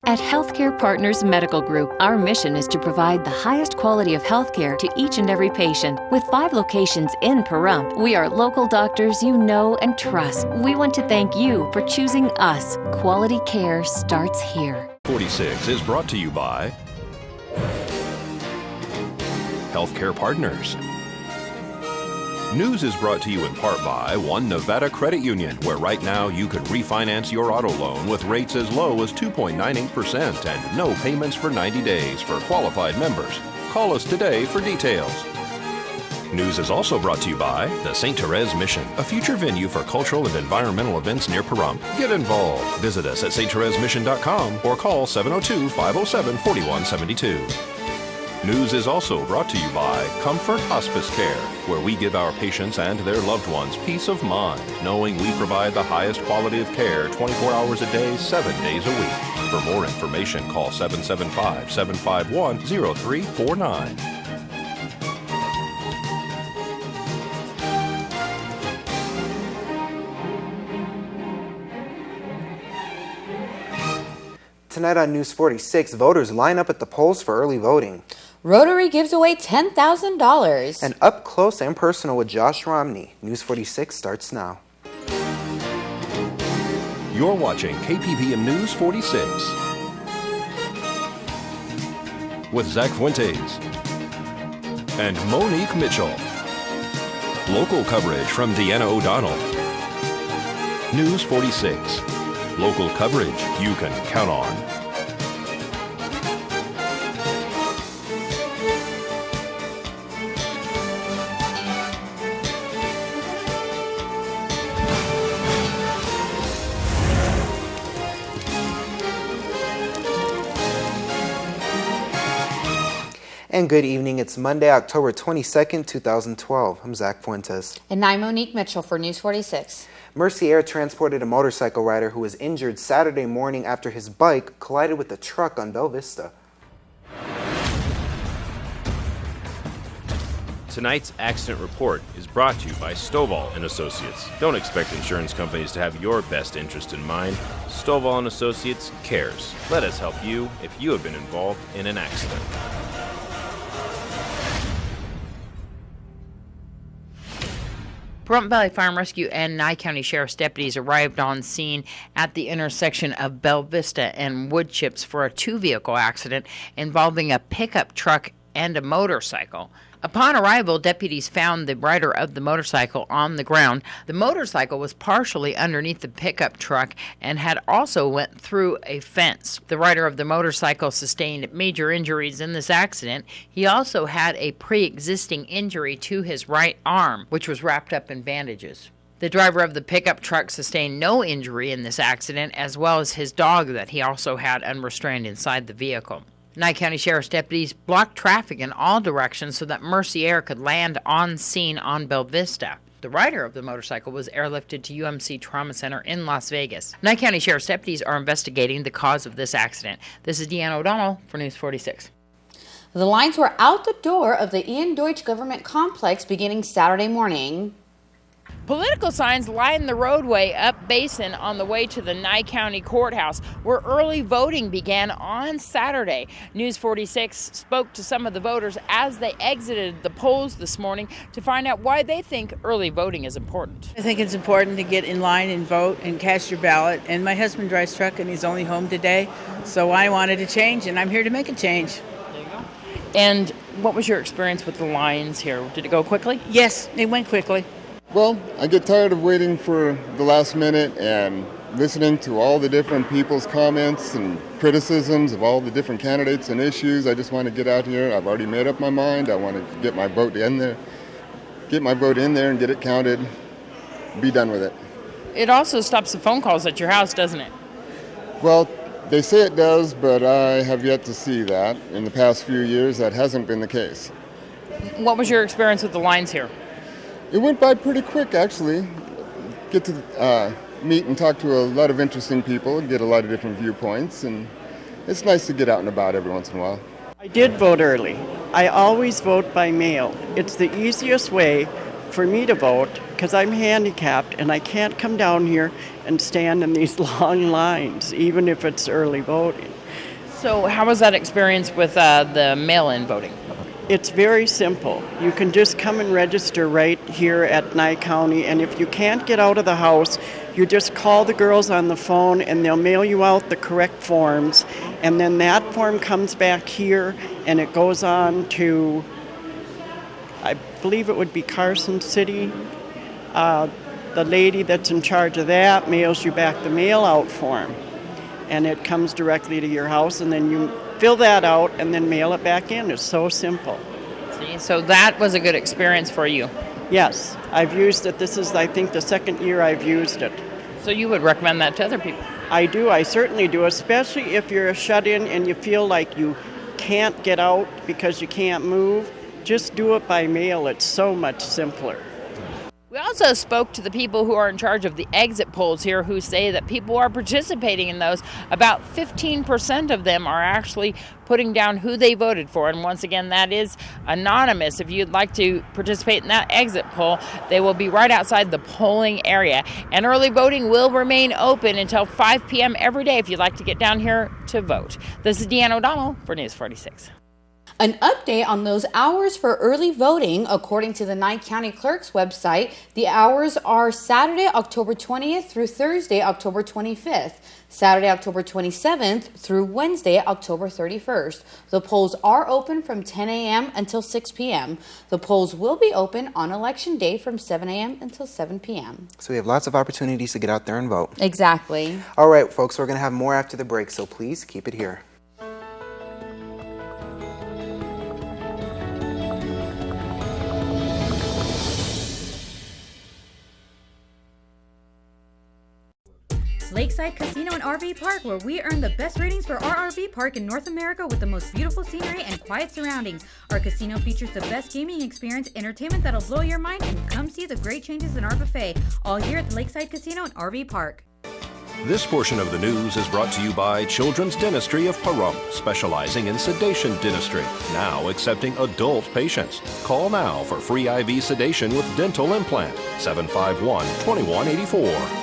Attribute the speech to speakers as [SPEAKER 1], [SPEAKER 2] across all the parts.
[SPEAKER 1] At Healthcare Partners Medical Group, our mission is to provide the highest quality of healthcare to each and every patient. With 5 locations in Pahrump, we are local doctors you know and trust. We want to thank you for choosing us. Quality care starts here.
[SPEAKER 2] 46 is brought to you by Healthcare Partners. News is brought to you in part by One Nevada Credit Union, where right now you could refinance your auto loan with rates as low as 2.98% and no payments for 90 days for qualified members. Call us today for details. News is also brought to you by the St. Therese Mission, a future venue for cultural and environmental events near Pahrump. Get involved. Visit us at sttheresemission.com or call 702-507-4172. News is also brought to you by Comfort Hospice Care, where we give our patients and their loved ones peace of mind, knowing we provide the highest quality of care 24 hours a day, 7 days a week. For more information, call 775-751-0349.
[SPEAKER 3] Tonight on News 46, voters line up at the polls for early voting.
[SPEAKER 4] Rotary gives away $10,000.
[SPEAKER 3] And up close and personal with Josh Romney. News 46 starts now.
[SPEAKER 2] You're watching KPVM News 46 with Zach Fuentes and Monique Mitchell. Local coverage from Deanna O'Donnell. News 46. Local coverage you can count on.
[SPEAKER 3] And good evening. It's Monday, October 22nd, 2012. I'm Zach Fuentes.
[SPEAKER 4] And I'm Monique Mitchell for News 46.
[SPEAKER 3] Mercy Air transported a motorcycle rider who was injured Saturday morning after his bike collided with a truck on Bella Vista.
[SPEAKER 5] Tonight's accident report is brought to you by Stovall & Associates. Don't expect insurance companies to have your best interest in mind. Stovall & Associates cares. Let us help you if you have been involved in an accident.
[SPEAKER 6] Pahrump Valley Fire and Rescue and Nye County Sheriff's deputies arrived on scene at the intersection of Bella Vista and Woodchips for a 2-vehicle accident involving a pickup truck and a motorcycle. Upon arrival, deputies found the rider of the motorcycle on the ground. The motorcycle was partially underneath the pickup truck and had also went through a fence. The rider of the motorcycle sustained major injuries in this accident. He also had a pre-existing injury to his right arm, which was wrapped up in bandages. The driver of the pickup truck sustained no injury in this accident, as well as his dog that he also had unrestrained inside the vehicle. Nye County Sheriff's deputies blocked traffic in all directions so that Mercy Air could land on scene on Bella Vista. The rider of the motorcycle was airlifted to UMC Trauma Center in Las Vegas. Nye County Sheriff's deputies are investigating the cause of this accident. This is Deanna O'Donnell for News 46.
[SPEAKER 4] The lines were out the door of the Ian Deutsch Government Complex beginning Saturday morning.
[SPEAKER 6] Political signs line the roadway up Basin on the way to the Nye County Courthouse, where early voting began on Saturday. News 46 spoke to some of the voters as they exited the polls this morning to find out why they think early voting is important.
[SPEAKER 7] I think it's important to get in line and vote and cast your ballot. And my husband drives truck and he's only home today, so I wanted to change, and I'm here to make a change.
[SPEAKER 6] There you go. And what was your experience with the lines here? Did it go quickly?
[SPEAKER 7] Yes, it went quickly.
[SPEAKER 8] Well, I get tired of waiting for the last minute and listening to all the different people's comments and criticisms of all the different candidates and issues. I just want to get out here. I've already made up my mind. I want to get my vote in there, and get it counted, be done with it.
[SPEAKER 6] It also stops the phone calls at your house, doesn't it?
[SPEAKER 8] Well, they say it does, but I have yet to see that. In the past few years, that hasn't been the case.
[SPEAKER 6] What was your experience with the lines here?
[SPEAKER 8] It went by pretty quick, actually. Get to meet and talk to a lot of interesting people, get a lot of different viewpoints, and it's nice to get out and about every once in a while.
[SPEAKER 9] I did vote early. I always vote by mail. It's the easiest way for me to vote because I'm handicapped and I can't come down here and stand in these long lines, even if it's early voting.
[SPEAKER 6] So how was that experience with the mail-in voting?
[SPEAKER 9] It's very simple. You can just come and register right here at Nye County, and if you can't get out of the house, you just call the girls on the phone and they'll mail you out the correct forms, and then that form comes back here and it goes on to, I believe it would be Carson City. The lady that's in charge of that mails you back the mail-out form, and it comes directly to your house, and then you fill that out and then mail it back in. It's so simple.
[SPEAKER 6] See, so that was a good experience for you.
[SPEAKER 9] Yes, I've used it. This is, I think, the second year I've used it.
[SPEAKER 6] So you would recommend that to other people?
[SPEAKER 9] I do. I certainly do, especially if you're shut in and you feel like you can't get out because you can't move. Just do it by mail. It's so much simpler.
[SPEAKER 6] We also spoke to the people who are in charge of the exit polls here, who say that people are participating in those. About 15% of them are actually putting down who they voted for. And once again, that is anonymous. If you'd like to participate in that exit poll, they will be right outside the polling area. And early voting will remain open until 5 p.m. every day if you'd like to get down here to vote. This is Deanne O'Donnell for News 46.
[SPEAKER 4] An update on those hours for early voting. According to the Nye County Clerk's website, the hours are Saturday, October 20th through Thursday, October 25th, Saturday, October 27th through Wednesday, October 31st. The polls are open from 10 a.m. until 6 p.m. The polls will be open on Election Day from 7 a.m. until 7 p.m.
[SPEAKER 3] So we have lots of opportunities to get out there and vote.
[SPEAKER 4] Exactly.
[SPEAKER 3] All right, folks, we're going to have more after the break, so please keep it here.
[SPEAKER 10] Lakeside Casino and RV Park, where we earn the best ratings for our RV park in North America with the most beautiful scenery and quiet surroundings. Our casino features the best gaming experience, entertainment that'll blow your mind, and come see the great changes in our buffet, all here at the Lakeside Casino and RV Park.
[SPEAKER 2] This portion of the news is brought to you by Children's Dentistry of Pahrump, specializing in sedation dentistry, now accepting adult patients. Call now for free IV sedation with dental implant, 751-2184.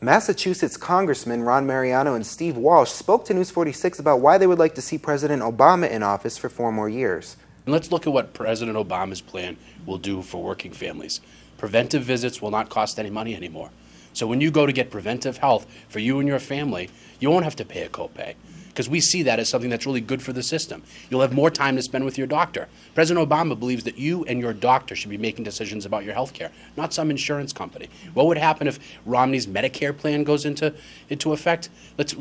[SPEAKER 3] Massachusetts Congressman Ron Mariano and Steve Walsh spoke to News 46 about why they would like to see President Obama in office for 4 more years.
[SPEAKER 11] And let's look at what President Obama's plan will do for working families. Preventive visits will not cost any money anymore. So when you go to get preventive health for you and your family, you won't have to pay a copay, because we see that as something that's really good for the system. You'll have more time to spend with your doctor. President Obama believes that you and your doctor should be making decisions about your health care, not some insurance company. What would happen if Romney's Medicare plan goes into effect?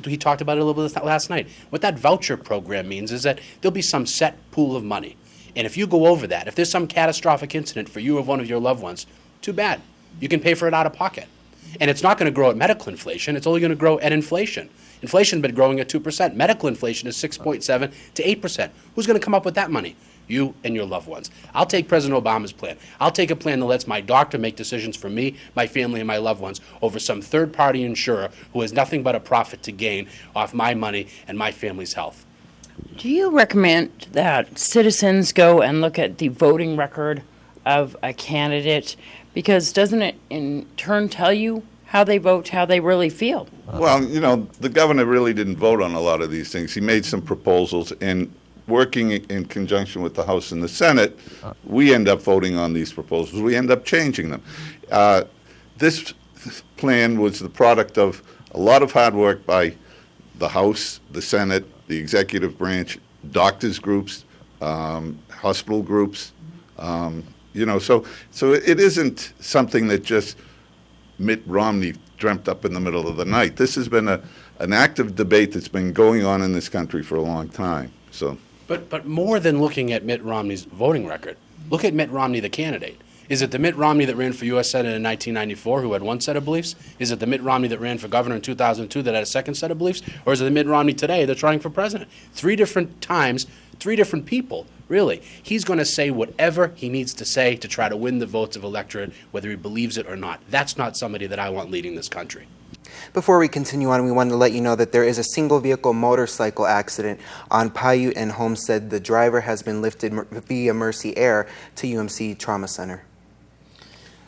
[SPEAKER 11] He talked about it a little bit last night. What that voucher program means is that there'll be some set pool of money. And if you go over that, if there's some catastrophic incident for you or one of your loved ones, too bad. You can pay for it out of pocket. And it's not going to grow at medical inflation. It's only going to grow at inflation. Inflation's been growing at 2%. Medical inflation is 6.7 to 8%. Who's going to come up with that money? You and your loved ones. I'll take President Obama's plan. I'll take a plan that lets my doctor make decisions for me, my family, and my loved ones over some third-party insurer who has nothing but a profit to gain off my money and my family's health.
[SPEAKER 6] Do you recommend that citizens go and look at the voting record of a candidate? Because doesn't it in turn tell you how they vote, how they really feel?
[SPEAKER 12] Well, you know, the governor really didn't vote on a lot of these things. He made some proposals, and working in conjunction with the House and the Senate, we end up voting on these proposals. We end up changing them. This plan was the product of a lot of hard work by the House, the Senate, the executive branch, doctors groups, hospital groups. You know, so it isn't something that just Mitt Romney dreamt up in the middle of the night. This has been an active debate that's been going on in this country for a long time. So,
[SPEAKER 11] But more than looking at Mitt Romney's voting record, look at Mitt Romney, the candidate. Is it the Mitt Romney that ran for U.S. Senate in 1994 who had one set of beliefs? Is it the Mitt Romney that ran for governor in 2002 that had a second set of beliefs? Or is it the Mitt Romney today that's running for president? 3 different times, 3 different people, really. He's going to say whatever he needs to say to try to win the votes of electorate, whether he believes it or not. That's not somebody that I want leading this country.
[SPEAKER 3] Before we continue on, we wanted to let you know that there is a single-vehicle motorcycle accident on Paiute and Homestead. The driver has been lifted via Mercy Air to UMC Trauma Center.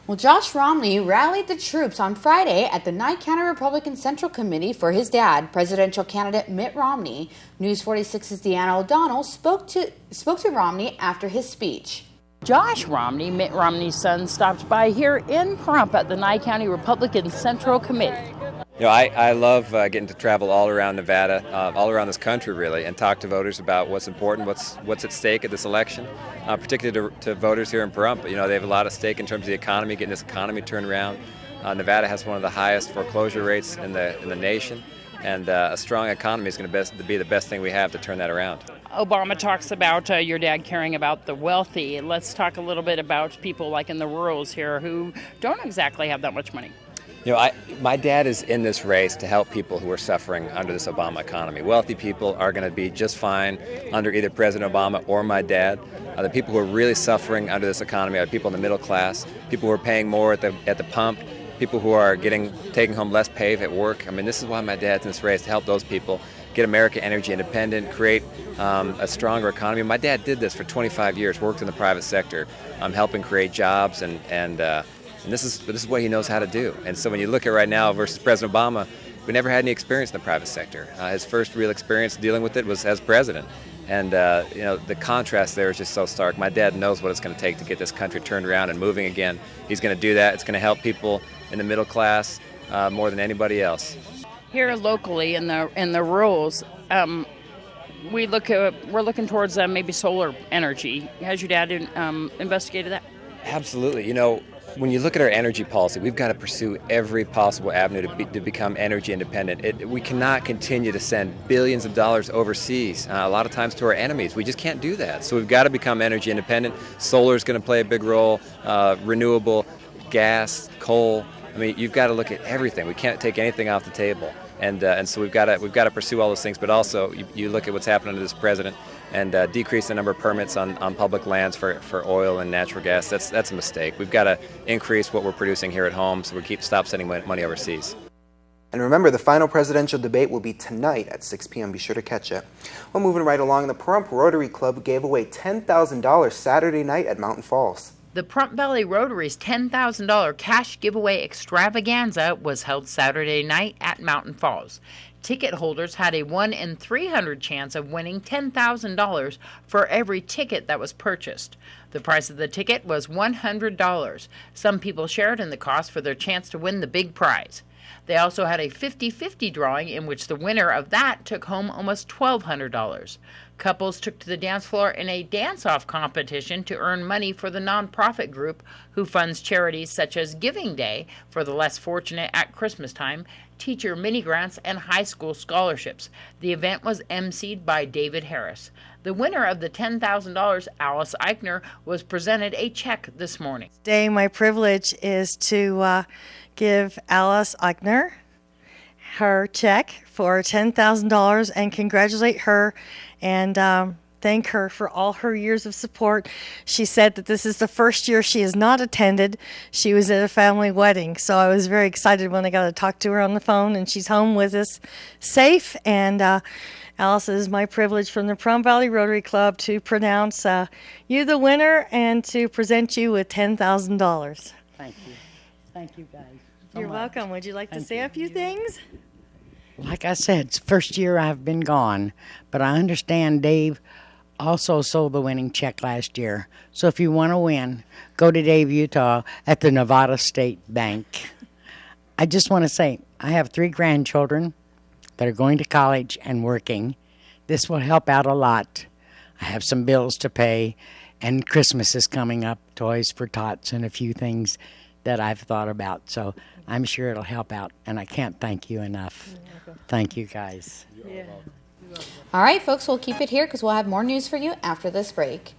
[SPEAKER 4] Well, Josh Romney rallied the troops on Friday at the Nye County Republican Central Committee for his dad, presidential candidate Mitt Romney. News 46's Deanna O'Donnell spoke to Romney after his speech.
[SPEAKER 6] Josh Romney, Mitt Romney's son, stopped by here in Pahrump at the Nye County Republican Central Committee.
[SPEAKER 13] You know, I love getting to travel all around Nevada, all around this country really, and talk to voters about what's important, what's at stake at this election, particularly to voters here in Pahrump. You know, they have a lot at stake in terms of the economy, getting this economy turned around. Nevada has one of the highest foreclosure rates in the nation, and a strong economy is going to be the best thing we have to turn that around.
[SPEAKER 6] Obama talks about your dad caring about the wealthy. Let's talk a little bit about people like in the rurals here who don't exactly have that much money.
[SPEAKER 13] You know, my dad is in this race to help people who are suffering under this Obama economy. Wealthy people are going to be just fine under either President Obama or my dad. The people who are really suffering under this economy are people in the middle class, people who are paying more at the pump, people who are taking home less pay at work. I mean, this is why my dad's in this race, to help those people get America energy independent, create a stronger economy. My dad did this for 25 years, worked in the private sector, helping create jobs, and this is what he knows how to do. And so when you look at right now versus President Obama, we never had any experience in the private sector. His first real experience dealing with it was as president. And you know, the contrast there is just so stark. My dad knows what it's going to take to get this country turned around and moving again. He's going to do that. It's going to help people in the middle class more than anybody else.
[SPEAKER 6] Here locally in the rurals, we're looking towards maybe solar energy. Has your dad investigated that?
[SPEAKER 13] Absolutely. You know, when you look at our energy policy, we've got to pursue every possible avenue to become energy independent. We cannot continue to send billions of dollars overseas, a lot of times to our enemies. We just can't do that. So we've got to become energy independent. Solar is going to play a big role, renewable, gas, coal. I mean, you've got to look at everything. We can't take anything off the table. And so we've got to pursue all those things. But also, you look at what's happened under this president, and decrease the number of permits on public lands for oil and natural gas. That's a mistake. We've got to increase what we're producing here at home so we stop sending money overseas.
[SPEAKER 3] And remember, the final presidential debate will be tonight at 6 p.m. Be sure to catch it. Well, moving right along, the Pahrump Rotary Club gave away $10,000 Saturday night at Mountain Falls.
[SPEAKER 6] The Pahrump Valley Rotary's $10,000 cash giveaway extravaganza was held Saturday night at Mountain Falls. Ticket holders had a 1 in 300 chance of winning $10,000 for every ticket that was purchased. The price of the ticket was $100. Some people shared in the cost for their chance to win the big prize. They also had a 50-50 drawing in which the winner of that took home almost $1,200. Couples took to the dance floor in a dance-off competition to earn money for the nonprofit group who funds charities such as Giving Day for the less fortunate at Christmas time, teacher mini grants, and high school scholarships. The event was emceed by David Harris. The winner of the $10,000, Alice Eichner, was presented a check this morning.
[SPEAKER 14] Today, my privilege is to give Alice Eichner her check for $10,000 and congratulate her and thank her for all her years of support. She said that this is the first year she has not attended. She was at a family wedding, so I was very excited when I got to talk to her on the phone, and she's home with us safe. And Alice, it is my privilege from the Pahrump Valley Rotary Club to pronounce you the winner and to present you with $10,000.
[SPEAKER 15] Thank you. Thank you, guys.
[SPEAKER 14] You're welcome. Would you like to say a few things?
[SPEAKER 15] Like I said, it's the first year I've been gone, but I understand Dave also sold the winning check last year. So if you want to win, go to Dave, Utah at the Nevada State Bank. I just want to say, I have 3 grandchildren that are going to college and working. This will help out a lot. I have some bills to pay, and Christmas is coming up, toys for tots and a few things that I've thought about. So I'm sure it'll help out, and I can't thank you enough. Thank you, guys.
[SPEAKER 4] All right, folks, we'll keep it here because we'll have more news for you after this break.